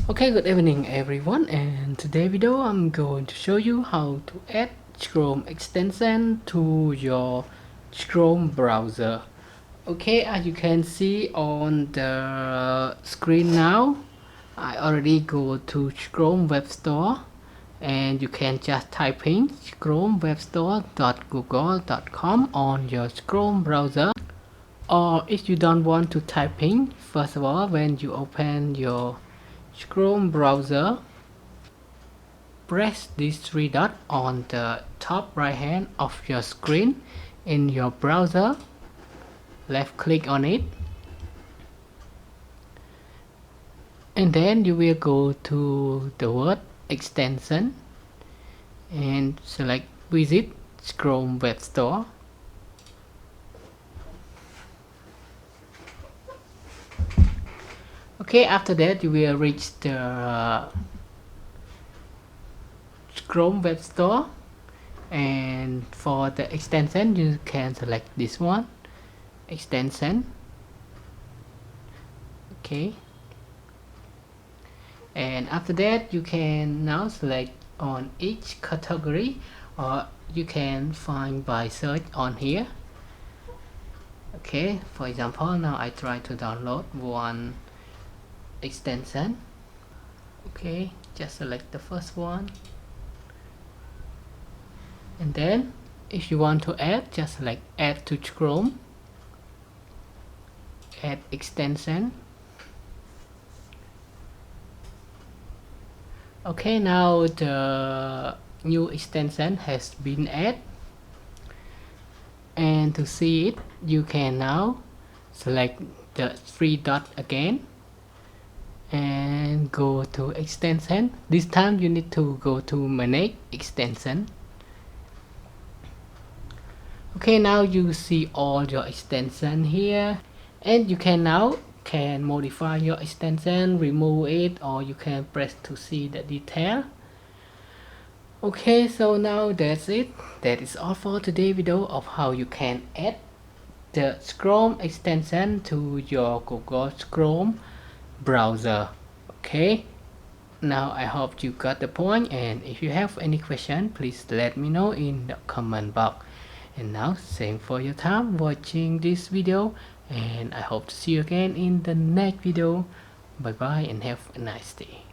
Okay, good evening everyone, and today video I'm going to show you how to add Chrome extension to your Chrome browser. Okay, as you can see on the screen now, I already go to Chrome Web Store, and you can just type in chromewebstore.google.com on your Chrome browser. Or if you don't want to type in, first of all, when you open your Chrome browser, press these three dots on the top right hand of your screen in your browser. Left click on it, and then you will go to the word extension and select visit Chrome Web Store. Okay, after that you will reach the Chrome Web Store, and for the extension you can select this one, extension. Okay, and after that you can now select on each category, or you can find by search on here. Okay, for example, now I try to download one extension. Okay, just select the first one, and then if you want to add, just select add to Chrome, add extension. Okay, now the new extension has been added, and to see it you can now select the three dot again and go to extension. This time you need to go to manage extension. Okay, now you see all your extension here, and you can now modify your extension, remove it, or you can press to see the detail. Okay, so now that's it. That is all for today's video of how you can add the Chrome extension to your Google Chrome browser. Okay, now I hope you got the point, and if you have any question, please let me know in the comment box. And now thanks for your time watching this video, and I hope to see you again in the next video. Bye bye and have a nice day.